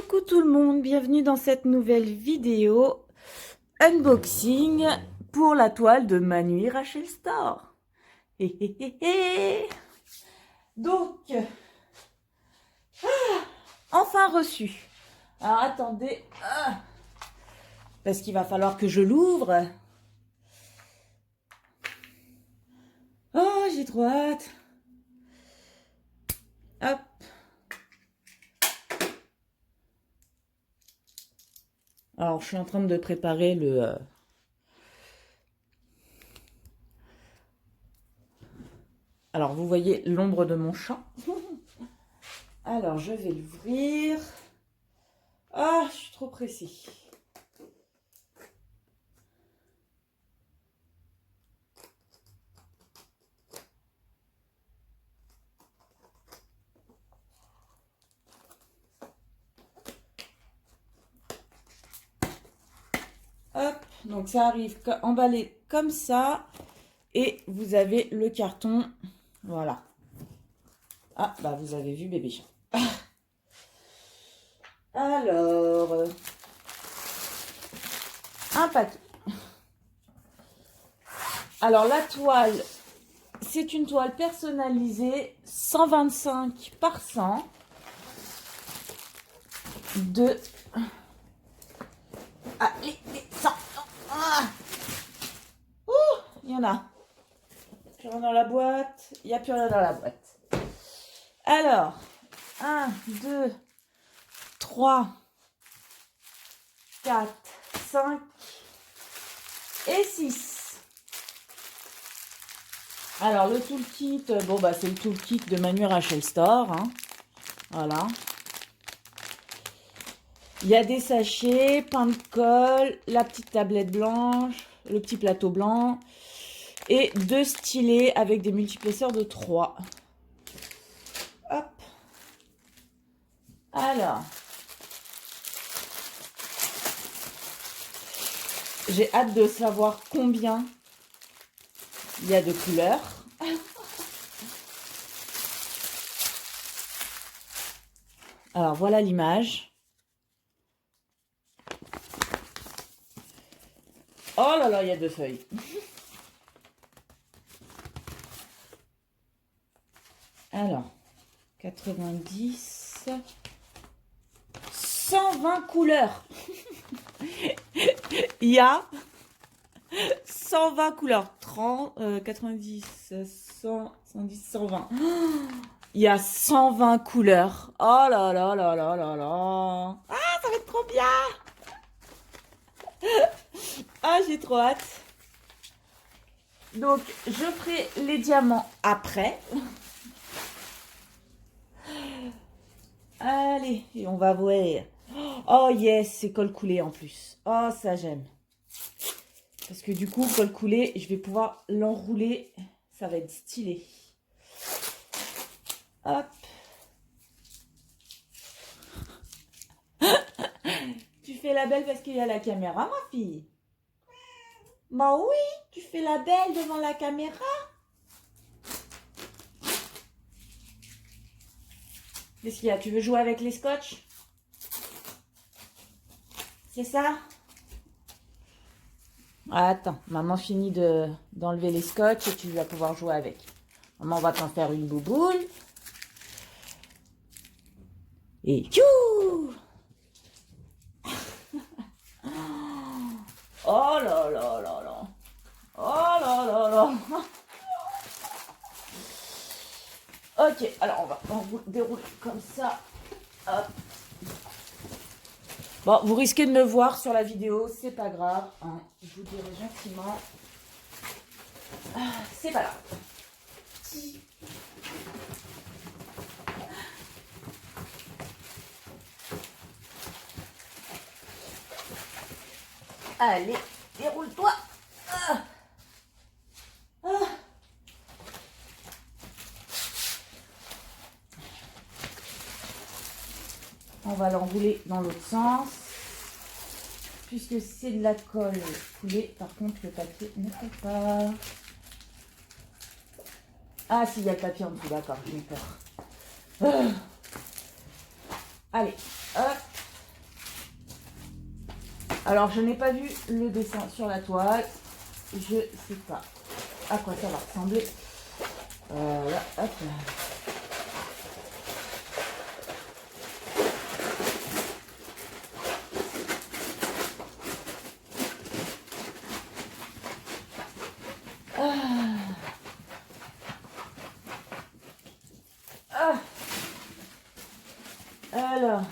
Coucou tout le monde, bienvenue dans cette nouvelle vidéo unboxing pour la toile de Manu et Rachel Store. Donc, enfin reçu. Alors attendez, parce qu'il va falloir que je l'ouvre. Oh, j'ai trop hâte. Hop. Alors, je suis en train de préparer le... Alors, vous voyez l'ombre de mon chat. Alors, je vais l'ouvrir. Ah, je suis trop pressée. Hop, donc ça arrive emballé comme ça. Et vous avez le carton. Voilà. Ah, bah vous avez vu bébé chat. Alors, un paquet. Alors la toile, c'est une toile personnalisée 125 par 100 de... Ah, les 100. Ah. Ouh, il y en a. Plus rien dans la boîte. Il n'y a plus rien dans la boîte. Alors, 1, 2, 3, 4, 5 et 6. Alors, le toolkit, bon, bah, c'est le toolkit de Manu Rachel Store. Hein. Voilà. Il y a des sachets, pain de colle, la petite tablette blanche, le petit plateau blanc et 2 stylets avec des multiplesseurs de 3. Hop. Alors. J'ai hâte de savoir combien il y a de couleurs. Alors, voilà l'image. Oh là là, il y a 2 feuilles. Alors, 90, 120 couleurs. Il y a 120 couleurs. 30, 90, 100, 110, 120. Il y a 120 couleurs. Oh là là là là là là. Ah, ça va être trop bien. Ah, j'ai trop hâte. Donc, je ferai les diamants après. Allez, et on va voir. Oh yes, c'est col coulé en plus. Oh, ça j'aime. Parce que du coup, col coulé, je vais pouvoir l'enrouler. Ça va être stylé. Hop. Tu fais la belle parce qu'il y a la caméra, ma fille. Bah oui, tu fais la belle devant la caméra. Qu'est-ce qu'il y a? Tu veux jouer avec les scotch? C'est ça? Attends, maman finit d'enlever les scotch et tu vas pouvoir jouer avec. Maman va t'en faire une bouboule. Et tchou! Oh là là là là. Oh là là là. Ok, alors on va dérouler comme ça. Hop. Bon, vous risquez de me voir sur la vidéo, c'est pas grave. Hein. Je vous dirai gentiment. C'est pas grave. Allez, déroule-toi. Ah. Ah. On va l'enrouler dans l'autre sens. Puisque c'est de la colle coulée, par contre le papier ne fait pas. Ah si, il y a le papier en dessous, d'accord, j'ai eu peur. Allez, hop. Alors, je n'ai pas vu le dessin sur la toile. Je sais pas à quoi ça va ressembler. Voilà, hop là. Alors,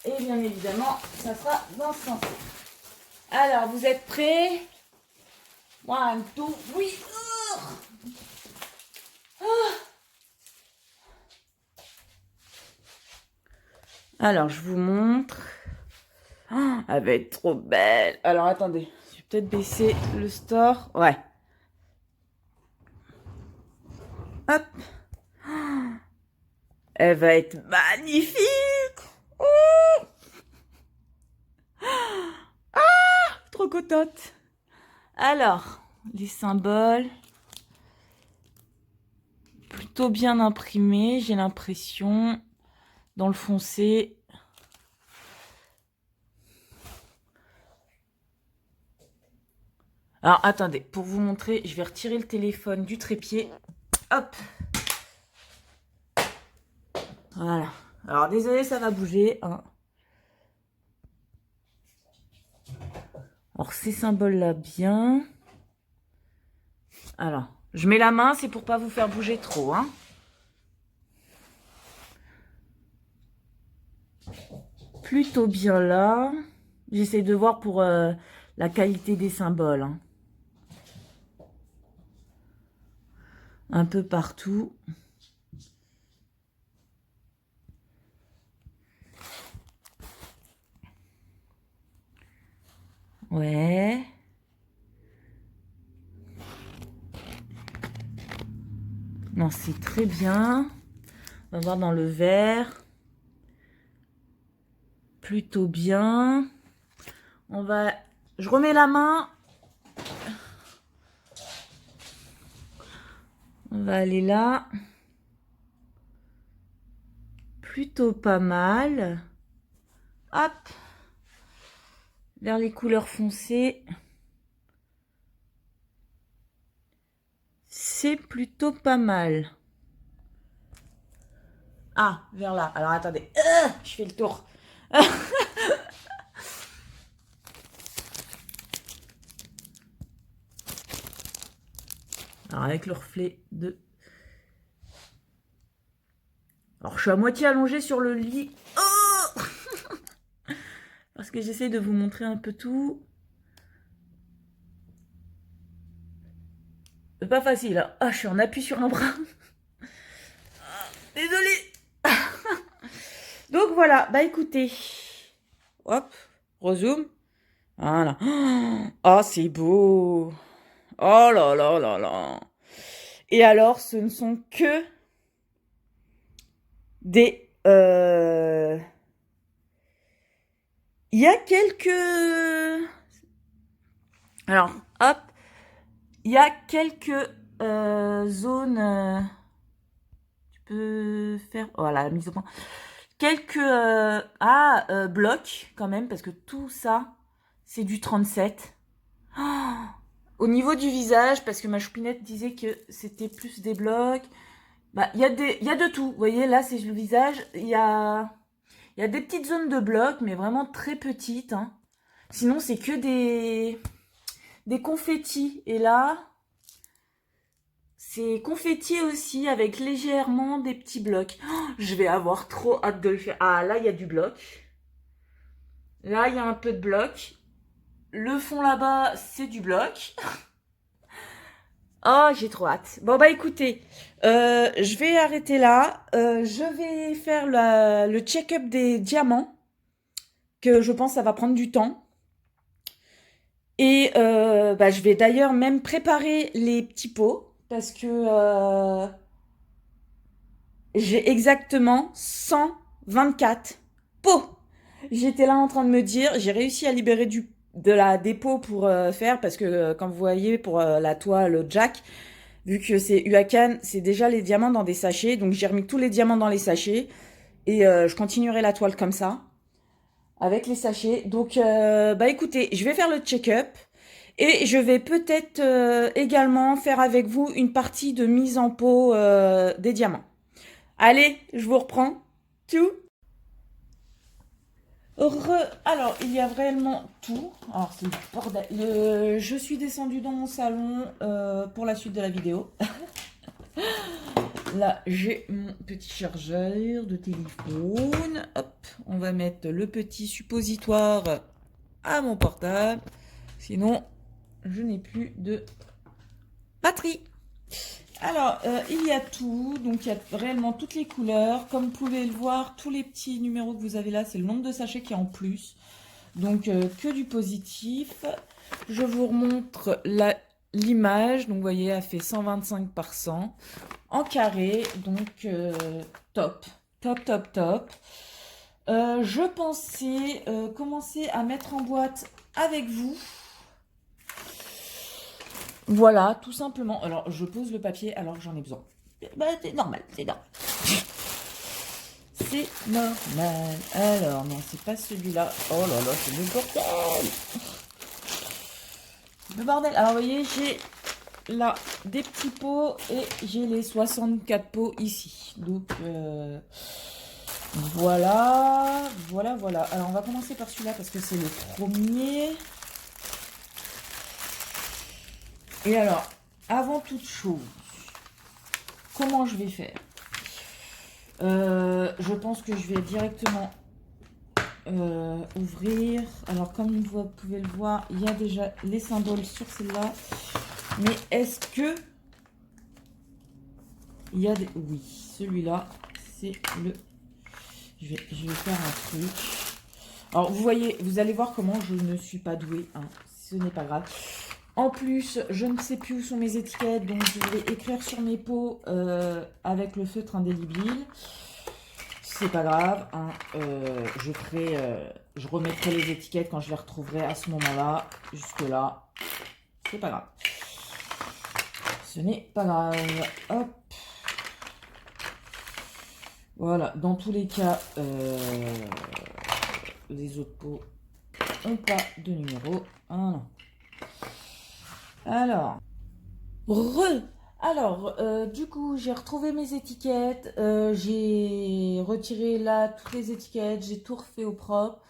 et bien évidemment, ça sera dans ce sens. Alors, vous êtes prêts? One, two, oui. Alors, je vous montre. Oh, elle va être trop belle. Alors, attendez. Je vais peut-être baisser le store. Ouais. Hop. Elle va être magnifique. Oh, trop contente. Alors, les symboles. Plutôt bien imprimés, j'ai l'impression. Dans le foncé. Alors, attendez. Pour vous montrer, je vais retirer le téléphone du trépied. Hop. Voilà. Alors, désolé, ça va bouger. Hein. Alors, ces symboles-là, bien. Alors, je mets la main, c'est pour pas vous faire bouger trop. Hein. Plutôt bien là. J'essaie de voir pour la qualité des symboles. Hein. Un peu partout. Ouais. Non, c'est très bien. On va voir dans le vert. Plutôt bien. On va... Je remets la main. On va aller là. Plutôt pas mal. Hop. Vers les couleurs foncées. C'est plutôt pas mal. Ah, vers là. Alors, attendez. Je fais le tour. Alors, avec le reflet de... Alors, je suis à moitié allongée sur le lit. Oh parce que j'essaie de vous montrer un peu tout. C'est pas facile. Hein. Ah, je suis en appui sur un bras. Désolée. Donc, voilà. Bah, écoutez. Hop. Rezoom. Voilà. Oh, c'est beau. Oh là là là là. Et alors, ce ne sont que des... Il y a quelques... Alors, hop. Il y a quelques zones... Tu peux faire... Voilà, la mise au point. Quelques blocs, quand même, parce que tout ça, c'est du 37. Oh, au niveau du visage, parce que ma choupinette disait que c'était plus des blocs... Bah, il y a de tout. Vous voyez, là, c'est le visage. Il y a des petites zones de blocs, mais vraiment très petites. Hein. Sinon, c'est que des confettis. Et là, c'est confetti aussi, avec légèrement des petits blocs. Oh, je vais avoir trop hâte de le faire. Ah, là, il y a du bloc. Là, il y a un peu de bloc. Le fond là-bas, c'est du bloc. Oh, j'ai trop hâte. Bon, bah écoutez, je vais arrêter là. Je vais faire le check-up des diamants, que je pense ça va prendre du temps. Et bah, je vais d'ailleurs même préparer les petits pots, parce que j'ai exactement 124 pots. J'étais là en train de me dire, j'ai réussi à libérer des pots pour faire, parce que comme vous voyez, pour la toile Jack, vu que c'est Huacan, c'est déjà les diamants dans des sachets. Donc j'ai remis tous les diamants dans les sachets. Et je continuerai la toile comme ça. avec les sachets. Donc, bah écoutez, je vais faire le check-up et je vais peut-être également faire avec vous une partie de mise en pot des diamants. Allez, je vous reprends. Tout. Alors, il y a réellement tout. Alors, c'est le bordel. Je suis descendue dans mon salon pour la suite de la vidéo. Là, j'ai mon petit chargeur de téléphone. Hop, on va mettre le petit suppositoire à mon portable. Sinon, je n'ai plus de batterie. Alors, il y a tout. Donc, il y a réellement toutes les couleurs. Comme vous pouvez le voir, tous les petits numéros que vous avez là, c'est le nombre de sachets qui est en plus. Donc, que du positif. Je vous remontre l'image. Donc, vous voyez, elle fait 125 par 100 en carré. Donc, top. Top, top, top. Je pensais commencer à mettre en boîte avec vous. Voilà, tout simplement. Alors, je pose le papier alors que j'en ai besoin. Bah, c'est normal, c'est normal. C'est normal. Alors, non, c'est pas celui-là. Oh là là, c'est le bordel. Le bordel. Alors, vous voyez, j'ai là des petits pots et j'ai les 64 pots ici. Donc, voilà, voilà, voilà. Alors, on va commencer par celui-là parce que c'est le premier. Et alors, avant toute chose, comment je vais faire? Je pense que je vais directement ouvrir. Alors, comme vous pouvez le voir, il y a déjà les symboles sur celle-là. Mais est-ce que il y a des... Oui, celui-là, c'est le... Je vais faire un truc. Alors, vous voyez, vous allez voir comment je ne suis pas douée. Hein. Ce n'est pas grave. En plus, je ne sais plus où sont mes étiquettes. Donc, je vais écrire sur mes pots avec le feutre indélébile. C'est pas grave. Hein. Je remettrai les étiquettes quand je les retrouverai à ce moment-là. Jusque-là, c'est pas grave. Ce n'est pas grave. Hop. Voilà, dans tous les cas, les autres pots n'ont pas de numéro. Ah non. Du coup, j'ai retrouvé mes étiquettes. J'ai retiré là toutes les étiquettes. J'ai tout refait au propre.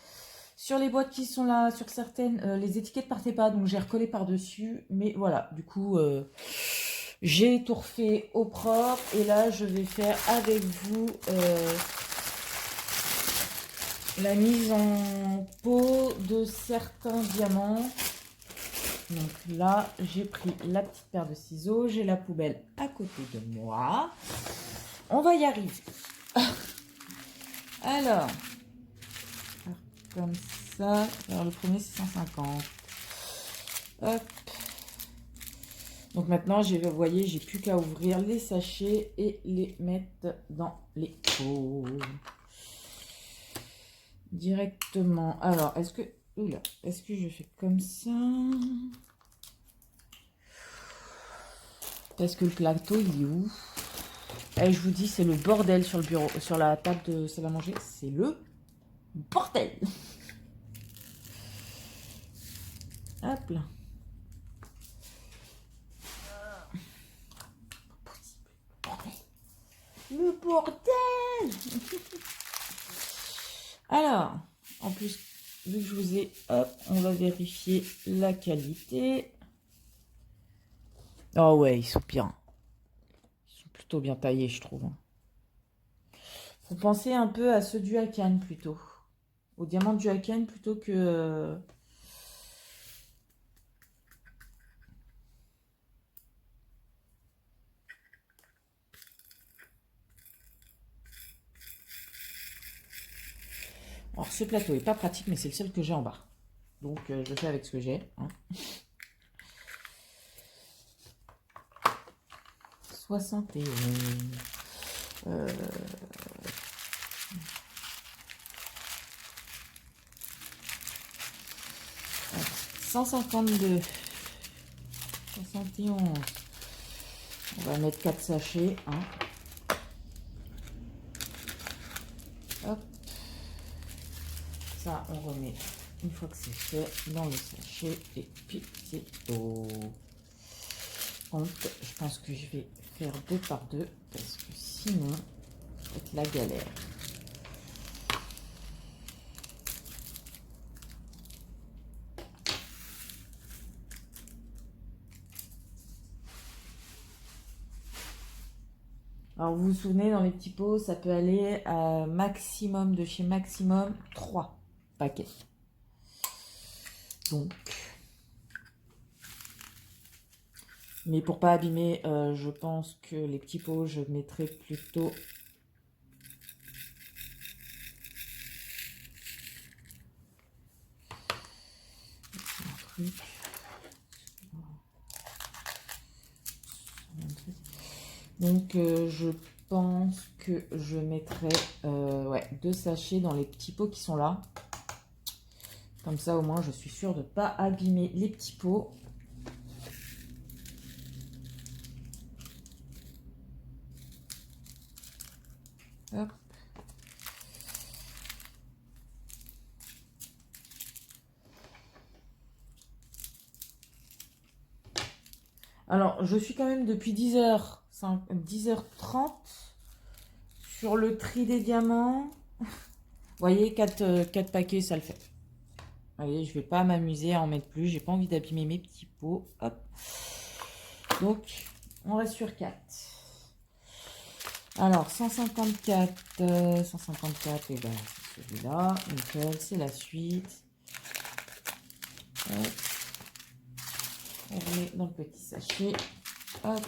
Sur les boîtes qui sont là, sur certaines, les étiquettes partaient pas, donc j'ai recollé par-dessus. Mais voilà, du coup... j'ai tout refait au propre et là je vais faire avec vous la mise en pot de certains diamants. Donc là j'ai pris la petite paire de ciseaux, j'ai la poubelle à côté de moi. On va y arriver. Alors, comme ça. Alors le premier c'est 150. Hop. Donc maintenant, vous voyez, j'ai plus qu'à ouvrir les sachets et les mettre dans les pots. Directement. Alors, est-ce que je fais comme ça? Parce que le plateau, il est où? Et je vous dis, c'est le bordel sur le bureau, sur la table de salle à manger. C'est le bordel. Hop là. Le bordel. Alors, en plus, vu que je vous ai... Hop, on va vérifier la qualité. Oh ouais, ils sont bien. Ils sont plutôt bien taillés, je trouve. Faut penser un peu à ceux du Hakan plutôt. Au diamant du Hakan plutôt que... Alors, ce plateau est pas pratique, mais c'est le seul que j'ai en bas. Donc, je fais avec ce que j'ai. Hein. 61. 152. 71. On va mettre 4 sachets. Hein. Hop. Ça, on remet, une fois que c'est fait, dans le sachet. Et puis, c'est tout. Donc, je pense que je vais faire 2 par 2 parce que sinon, ça va être la galère. Alors, vous vous souvenez, dans les petits pots, ça peut aller à maximum, de chez maximum, 3 paquets. Donc, mais pour pas abîmer, je pense que les petits pots, je mettrai plutôt... Donc, je pense que je mettrai ouais, 2 sachets dans les petits pots qui sont là. Comme ça, au moins, je suis sûre de ne pas abîmer les petits pots. Hop. Alors, je suis quand même depuis 10h30 sur le tri des diamants. Vous voyez, 4 paquets, ça le fait. Vous voyez, je ne vais pas m'amuser à en mettre plus. J'ai pas envie d'abîmer mes petits pots. Hop. Donc, on reste sur 4. Alors, 154, et ben, c'est celui-là. Nickel, c'est la suite. Hop. On remet dans le petit sachet. Hop.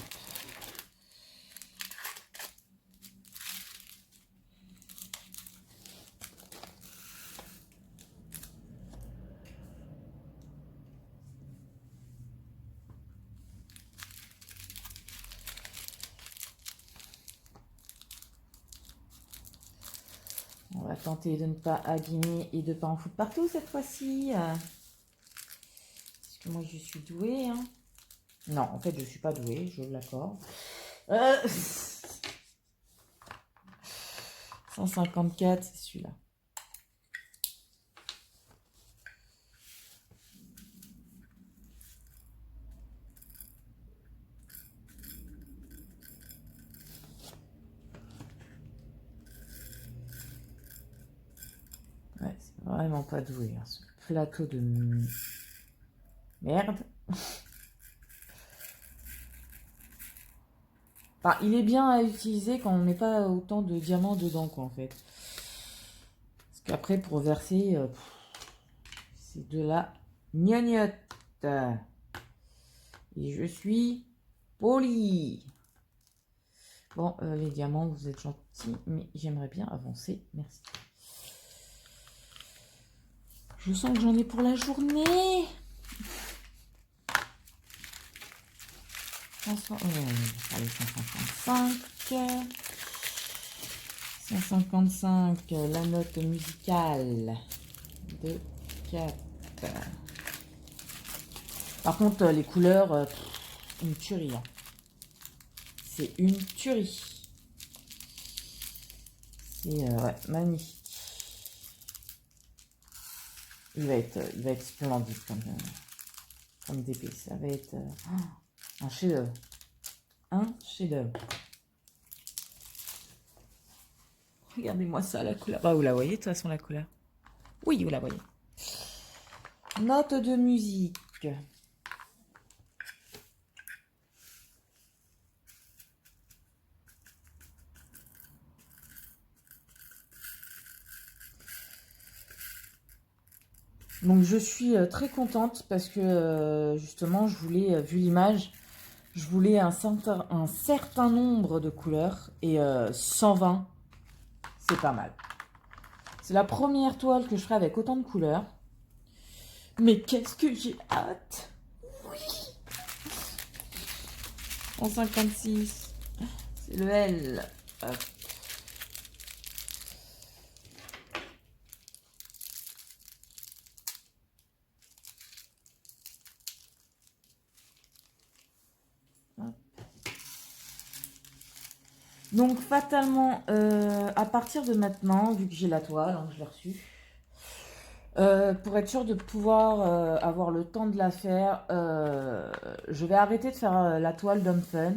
On va tenter de ne pas abîmer et de ne pas en foutre partout cette fois-ci. Parce que moi, je suis douée. Hein. Non, en fait, je ne suis pas douée, je l'accorde. 154, c'est celui-là. Ouais, c'est vraiment pas doué, hein, ce plateau de merde. Enfin, il est bien à utiliser quand on met pas autant de diamants dedans, quoi, en fait. Parce qu'après, pour verser, c'est de la gnognotte. Et je suis polie. Bon, les diamants, vous êtes gentils, mais j'aimerais bien avancer. Merci. Je sens que j'en ai pour la journée. 155. 155, la note musicale de 4. Par contre, les couleurs, une tuerie. Hein. C'est une tuerie. C'est ouais, magnifique. Il va être splendide comme DP. Ça va être un chef-d'œuvre. Un chef-d'œuvre. Regardez-moi ça, la couleur. Bah, vous la voyez de toute façon, la couleur. Oui, vous la voyez. Note de musique. Donc je suis très contente parce que justement je voulais, vu l'image, je voulais un certain nombre de couleurs et 120, c'est pas mal. C'est la première toile que je ferai avec autant de couleurs. Mais qu'est-ce que j'ai hâte! Oui! 156, c'est le L. Hop. Donc fatalement, à partir de maintenant, vu que j'ai la toile, hein, je l'ai reçue, Pour être sûr de pouvoir avoir le temps de la faire, je vais arrêter de faire la toile d'Homme Fun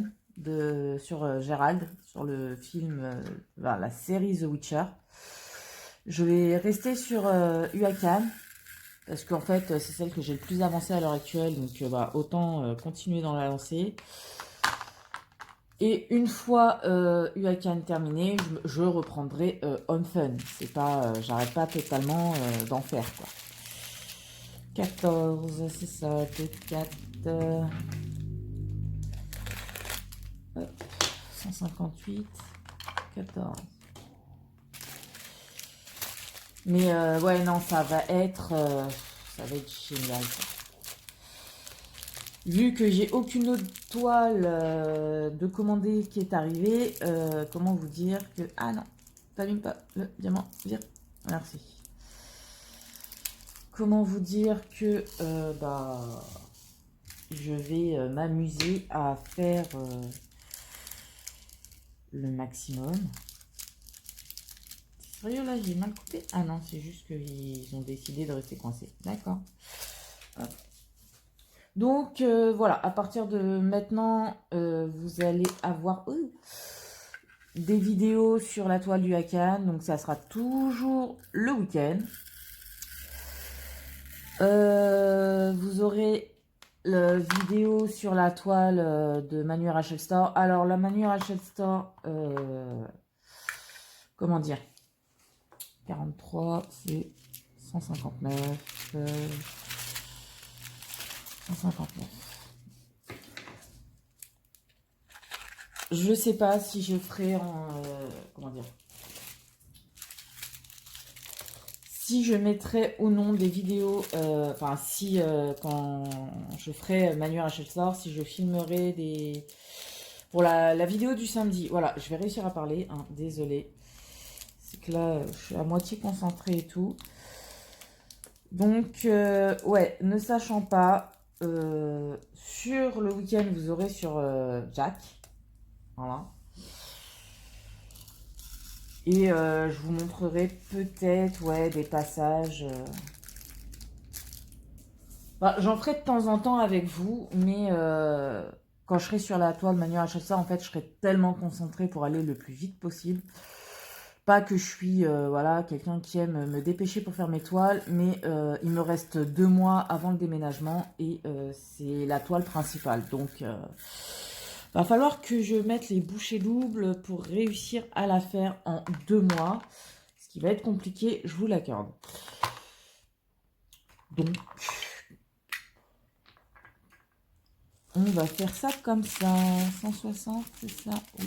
sur Gérald, sur le film, enfin, la série The Witcher. Je vais rester sur Uakan, parce qu'en fait, c'est celle que j'ai le plus avancée à l'heure actuelle, donc bah, autant continuer dans la lancée. Et une fois Uakan terminé, je reprendrai Home Fun. C'est pas, j'arrête pas totalement d'en faire, quoi. 14, c'est ça, 2, 4, hop, 158, 14. Mais ouais, non, ça va être génial, ça. Vu que j'ai aucune autre toile de commandée qui est arrivée, comment vous dire que... Ah non, t'allumes pas le diamant, vire. Merci. Comment vous dire que bah, je vais m'amuser à faire le maximum. Sérieux là, j'ai mal coupé? Ah non, c'est juste qu'ils ont décidé de rester coincés. D'accord. Donc voilà, à partir de maintenant, vous allez avoir des vidéos sur la toile du Hakan. Donc ça sera toujours le week-end. Vous aurez la vidéo sur la toile de Manu Rachel Store. Alors la Manu Rachel Store, comment dire, 43, c'est 159, 159. Je sais pas si je ferai en... comment dire, si je mettrai ou non des vidéos, enfin si quand je ferai Manu Rachel Store, si je filmerai des... Pour la vidéo du samedi, voilà, je vais réussir à parler, hein, désolé. C'est que là, je suis à moitié concentrée et tout. Donc, ouais, ne sachant pas, sur le week-end, vous aurez sur Jack. Voilà. Et je vous montrerai peut-être, ouais, des passages. Bah, j'en ferai de temps en temps avec vous, mais quand je serai sur la toile Manu Rachel Store, en fait, je serai tellement concentrée pour aller le plus vite possible. Pas que je suis voilà, quelqu'un qui aime me dépêcher pour faire mes toiles, mais il me reste 2 mois avant le déménagement et c'est la toile principale. Donc, va falloir que je mette les bouchées doubles pour réussir à la faire en 2 mois. Ce qui va être compliqué, je vous l'accorde. Donc, on va faire ça comme ça. 160, c'est ça? Oui.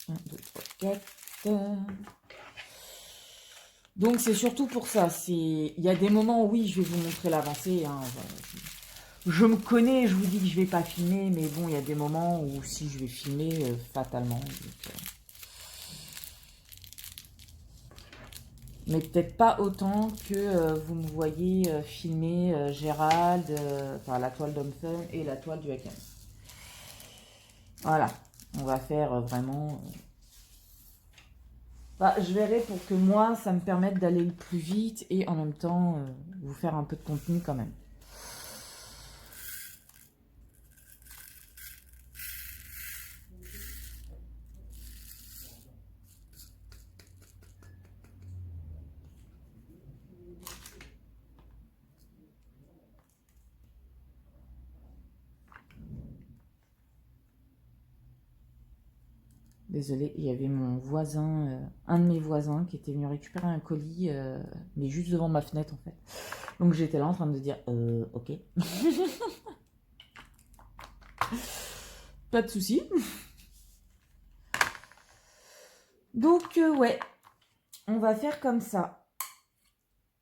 1, 2, 3, 4. Donc c'est surtout pour ça. Il y a des moments où oui, je vais vous montrer l'avancée. Hein. Je me connais, je vous dis que je vais pas filmer, mais bon, il y a des moments où si je vais filmer fatalement. Donc, mais peut-être pas autant que vous me voyez filmer Gérald, enfin la toile d'Homme Fun et la toile du Hakan. Voilà, on va faire vraiment... Bah, je verrai pour que moi, ça me permette d'aller le plus vite et en même temps, vous faire un peu de contenu quand même. Désolée, il y avait mon voisin, un de mes voisins qui était venu récupérer un colis, mais juste devant ma fenêtre en fait. Donc j'étais là en train de dire, ok. Pas de souci. Donc ouais, on va faire comme ça.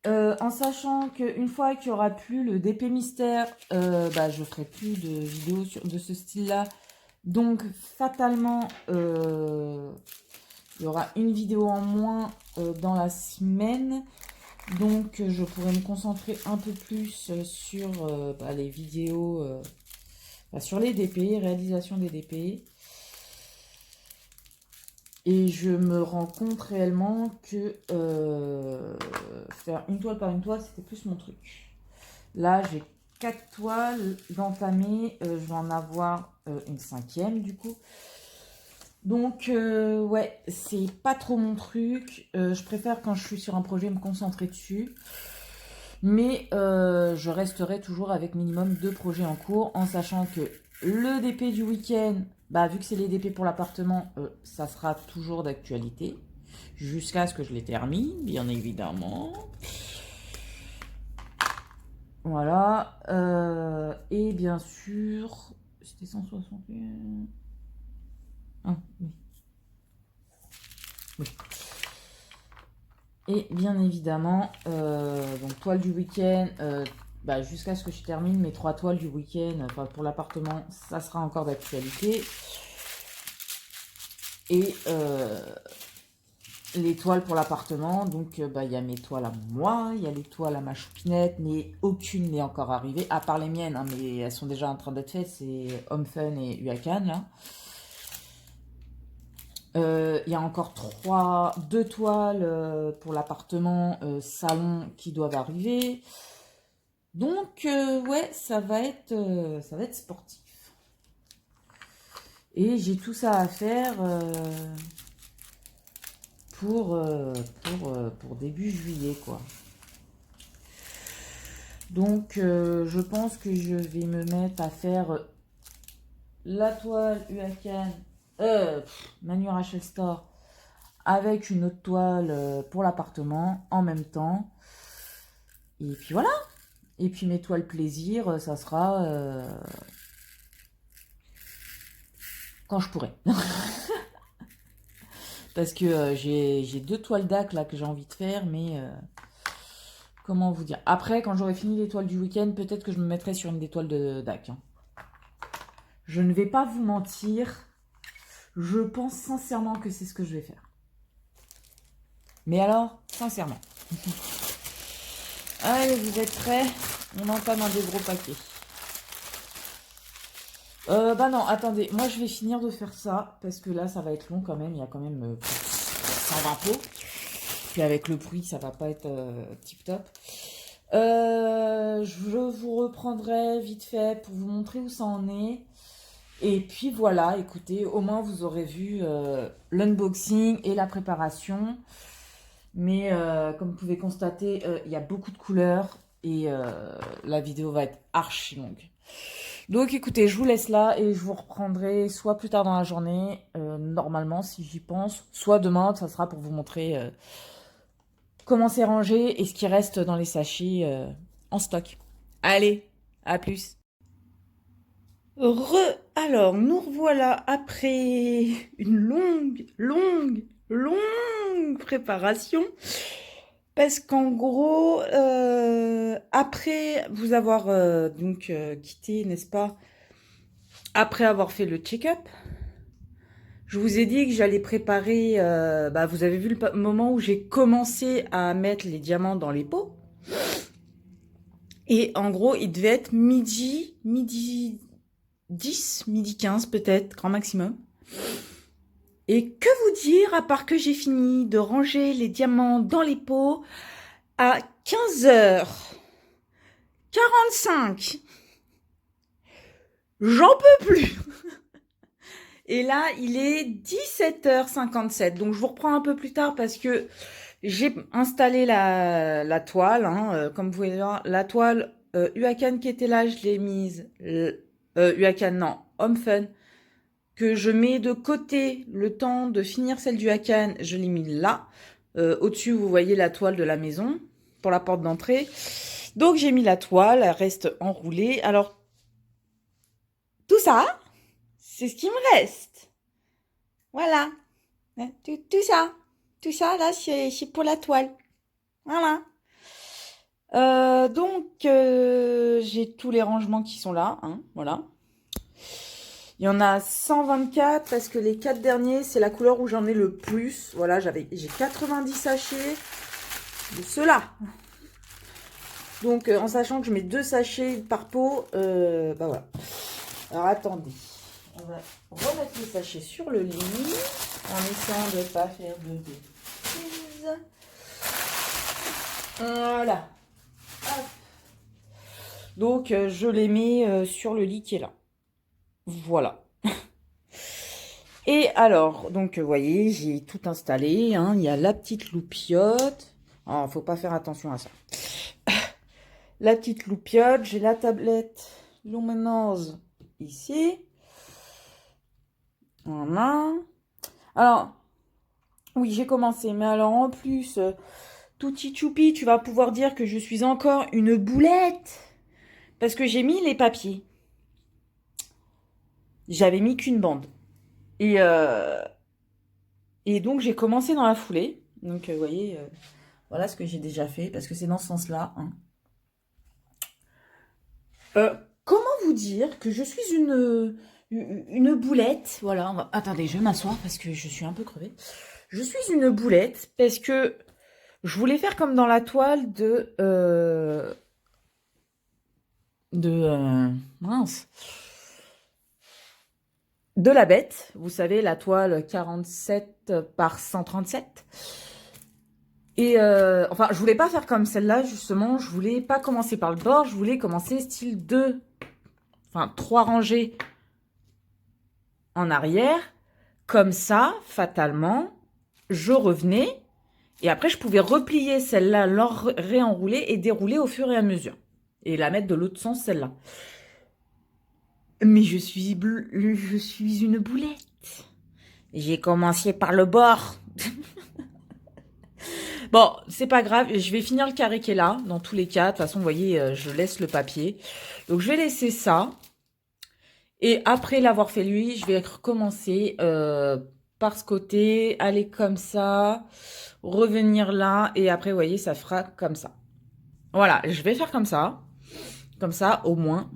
En sachant qu'une fois qu'il n'y aura plus le DP mystère, bah, je ferai plus de vidéos de ce style-là. Donc fatalement, il y aura une vidéo en moins dans la semaine. Donc je pourrai me concentrer un peu plus sur bah, les vidéos, sur les DP, réalisation des DP. Et je me rends compte réellement que faire une toile par une toile, c'était plus mon truc. Là, j'ai 4 toiles d'entamées. Je vais en avoir une 5e du coup. Donc, ouais, c'est pas trop mon truc. Je préfère quand je suis sur un projet me concentrer dessus. Mais je resterai toujours avec minimum 2 projets en cours, en sachant que le DP du week-end, bah, vu que c'est les DP pour l'appartement, ça sera toujours d'actualité. Jusqu'à ce que je les termine, bien évidemment. Voilà. Et bien sûr, c'était 161. Ah, oui. Oui. Et bien évidemment, donc toile du week-end, bah, jusqu'à ce que je termine mes 3 toiles du week-end, enfin, pour l'appartement, ça sera encore d'actualité. Et les toiles pour l'appartement, donc bah, y a mes toiles à moi, il y a les toiles à ma choupinette, mais aucune n'est encore arrivée, à part les miennes, hein, mais elles sont déjà en train d'être faites, c'est Home Fun et Uakan, là. Il y a encore 2 toiles pour l'appartement salon qui doivent arriver. Donc, ouais, ça va être sportif. Et j'ai tout ça à faire pour début juillet, quoi. Donc, je pense que je vais me mettre à faire la toile Uakan, Manu Rachel Store, avec une autre toile pour l'appartement en même temps. Et puis voilà. Et puis mes toiles plaisir, ça sera quand je pourrai. Parce que j'ai 2 toiles d'ac là que j'ai envie de faire, mais comment vous dire. Après, quand j'aurai fini les toiles du week-end, peut-être que je me mettrai sur une des toiles de d'ac. Hein. Je ne vais pas vous mentir. Je pense sincèrement que c'est ce que je vais faire. Mais alors, sincèrement. Allez, vous êtes prêts? On entame un des gros paquets. Bah non, attendez. Moi, je vais finir de faire ça. Parce que là, ça va être long quand même. Il y a quand même 120 pots. Puis avec le bruit, ça va pas être tip top. Je vous reprendrai vite fait pour vous montrer où ça en est. Et puis voilà, écoutez, au moins vous aurez vu l'unboxing et la préparation. Mais comme vous pouvez constater, il y a beaucoup de couleurs et la vidéo va être archi longue. Donc écoutez, je vous laisse là et je vous reprendrai soit plus tard dans la journée, normalement si j'y pense, soit demain, ça sera pour vous montrer comment c'est rangé et ce qui reste dans les sachets en stock. Allez, à plus. Alors, nous revoilà après une longue préparation. Parce qu'en gros, après vous avoir quitté, n'est-ce pas? Après avoir fait le check-up, je vous ai dit que j'allais préparer, vous avez vu le moment où j'ai commencé à mettre les diamants dans les pots. Et en gros, il devait être midi 10, midi 15 peut-être, grand maximum. Et que vous dire, à part que j'ai fini de ranger les diamants dans les pots à 15h45. J'en peux plus. Et là, il est 17h57. Donc, je vous reprends un peu plus tard parce que j'ai installé la toile. Hein, comme vous voyez là, la toile Uakan qui était là, je l'ai mise. Uakan, non, Home Fun. Que je mets de côté le temps de finir celle du Uakan, je l'ai mis là. Au-dessus, vous voyez la toile de la maison pour la porte d'entrée. Donc, j'ai mis la toile, elle reste enroulée. Alors, tout ça, c'est ce qui me reste. Voilà. Tout ça, là, c'est pour la toile. Voilà. J'ai tous les rangements qui sont là. Hein, voilà. Il y en a 124 parce que les 4 derniers, c'est la couleur où j'en ai le plus. Voilà, j'ai 90 sachets de ceux-là. Donc, en sachant que je mets 2 sachets par pot, voilà. Alors, attendez. On va remettre les sachets sur le lit. en essayant de ne pas faire de bêtises. Voilà. Hop. Donc, je les mets sur le lit qui est là. Voilà. Et alors, donc, vous voyez, j'ai tout installé. Hein. Il y a la petite loupiote. Alors, faut pas faire attention à ça. La petite loupiote. J'ai la tablette Luminance ici. Voilà. Alors, oui, j'ai commencé. Mais alors, en plus, touti choupi, tu vas pouvoir dire que je suis encore une boulette. Parce que j'ai mis les papiers. J'avais mis qu'une bande. Et donc, j'ai commencé dans la foulée. Donc, vous voyez, voilà ce que j'ai déjà fait, parce que c'est dans ce sens-là. Hein. Comment vous dire que je suis une boulette? Voilà, attendez, je vais m'asseoir parce que je suis un peu crevée. Je suis une boulette parce que je voulais faire comme dans la toile mince. De la bête, vous savez, la toile 47 par 137. Et enfin, je voulais pas faire comme celle-là, justement. Je voulais pas commencer par le bord. Je voulais commencer style 2, enfin 3 rangées en arrière. Comme ça, fatalement, je revenais. Et après, je pouvais replier celle-là, la réenrouler et dérouler au fur et à mesure. Et la mettre de l'autre sens, celle-là. Mais je suis une boulette. J'ai commencé par le bord. Bon, c'est pas grave, je vais finir le carré qui est là, dans tous les cas. De toute façon, vous voyez, je laisse le papier. Donc, je vais laisser ça. Et après l'avoir fait lui, je vais recommencer par ce côté, aller comme ça, revenir là. Et après, vous voyez, ça fera comme ça. Voilà, je vais faire comme ça. Comme ça, au moins,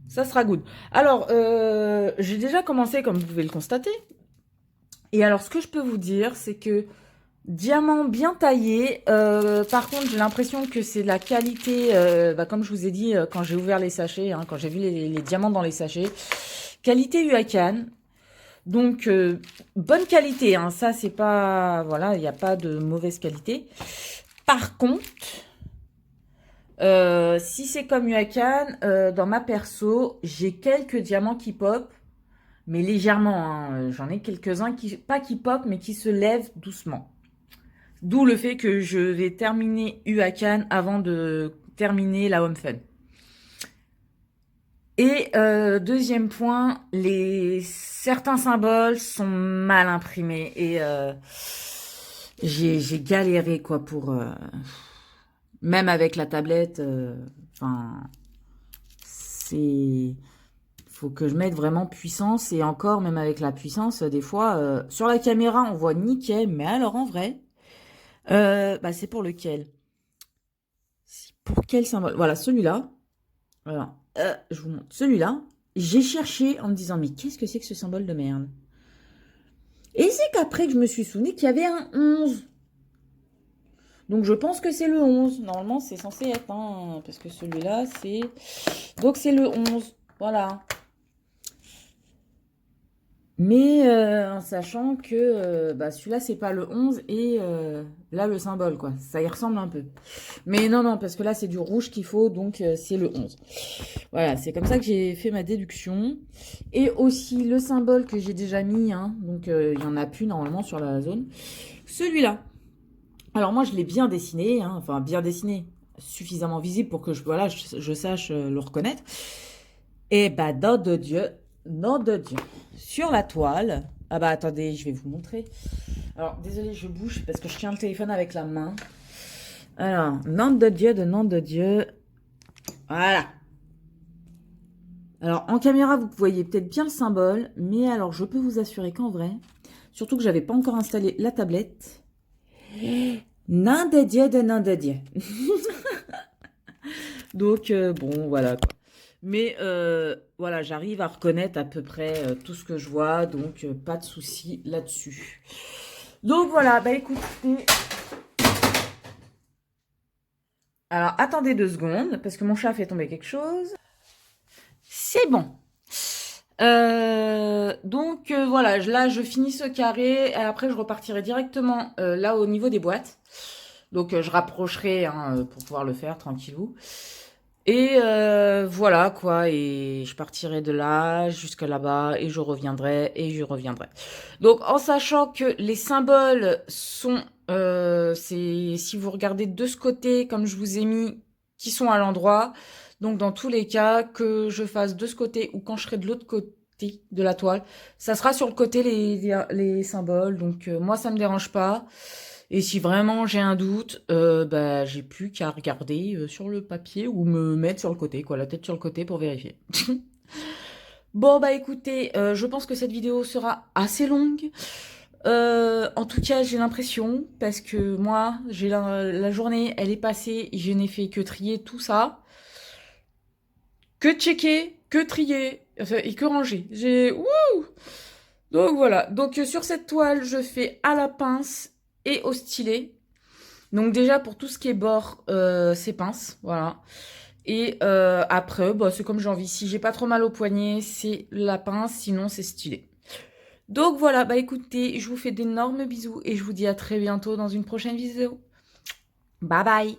ça sera good. Alors, j'ai déjà commencé, comme vous pouvez le constater. Et alors, ce que je peux vous dire, c'est que diamant bien taillé. Par contre, j'ai l'impression que c'est de la qualité, comme je vous ai dit quand j'ai ouvert les sachets, hein, quand j'ai vu les diamants dans les sachets. Qualité Huacan. Donc, bonne qualité. Hein, ça, c'est pas... Voilà, il n'y a pas de mauvaise qualité. Par contre, si c'est comme Huacan, dans ma perso, j'ai quelques diamants qui pop. Mais légèrement. Hein, j'en ai quelques-uns qui... Pas qui pop, mais qui se lèvent doucement. D'où le fait que je vais terminer Huacan avant de terminer la Home Fun. Et deuxième point, certains symboles sont mal imprimés. Et j'ai galéré quoi pour... même avec la tablette, enfin... c'est... faut que je mette vraiment puissance. Et encore, même avec la puissance, des fois... sur la caméra, on voit nickel. Mais alors, en vrai... c'est pour lequel? Pour quel symbole? Voilà, celui-là. Alors, je vous montre. Celui-là, j'ai cherché en me disant, mais qu'est-ce que c'est que ce symbole de merde? Et c'est qu'après que je me suis souvenu qu'il y avait un 11. Donc, je pense que c'est le 11. Normalement, c'est censé être, hein, parce que celui-là, c'est... Donc, c'est le 11. Voilà. Mais en sachant que celui-là, c'est pas le 11 et là, le symbole, quoi. Ça y ressemble un peu. Mais non, parce que là, c'est du rouge qu'il faut, donc c'est le 11. Voilà, c'est comme ça que j'ai fait ma déduction. Et aussi, le symbole que j'ai déjà mis, hein, donc il n'y en a plus normalement sur la zone. Celui-là. Alors moi, je l'ai bien dessiné, hein, enfin bien dessiné, suffisamment visible pour que je sache le reconnaître. Et nom de Dieu, nom de Dieu. Sur la toile, ah bah attendez, je vais vous montrer. Alors, désolé, je bouge parce que je tiens le téléphone avec la main. Alors, nom de Dieu. Voilà. Alors, en caméra, vous voyez peut-être bien le symbole, mais alors, je peux vous assurer qu'en vrai, surtout que j'avais pas encore installé la tablette. Nom de Dieu. Donc, bon, voilà. Mais voilà, j'arrive à reconnaître à peu près tout ce que je vois, donc pas de souci là-dessus. Donc voilà, bah écoutez. Alors attendez 2 secondes, parce que mon chat fait tomber quelque chose. C'est bon. Voilà, là je finis ce carré et après je repartirai directement là au niveau des boîtes. Je rapprocherai hein, pour pouvoir le faire tranquillou. Et voilà quoi, et je partirai de là jusqu'à là-bas et je reviendrai et je reviendrai. Donc en sachant que les symboles sont, c'est si vous regardez de ce côté comme je vous ai mis, qui sont à l'endroit. Donc dans tous les cas, que je fasse de ce côté ou quand je serai de l'autre côté de la toile, ça sera sur le côté les symboles. Donc moi ça me dérange pas. Et si vraiment j'ai un doute, bah, j'ai plus qu'à regarder sur le papier ou me mettre sur le côté, quoi, la tête sur le côté pour vérifier. Bon, bah écoutez, je pense que cette vidéo sera assez longue. En tout cas, j'ai l'impression, parce que moi, j'ai la journée, elle est passée, je n'ai fait que trier tout ça, que checker, que trier, enfin, et que ranger. Wouh! Donc voilà, donc sur cette toile, je fais à la pince et au stylet. Donc déjà pour tout ce qui est bord, c'est pince, voilà. Et après, bah, c'est comme j'ai envie. Si j'ai pas trop mal au poignet, c'est la pince, sinon c'est stylé. Donc voilà, bah écoutez, je vous fais d'énormes bisous et je vous dis à très bientôt dans une prochaine vidéo. Bye bye!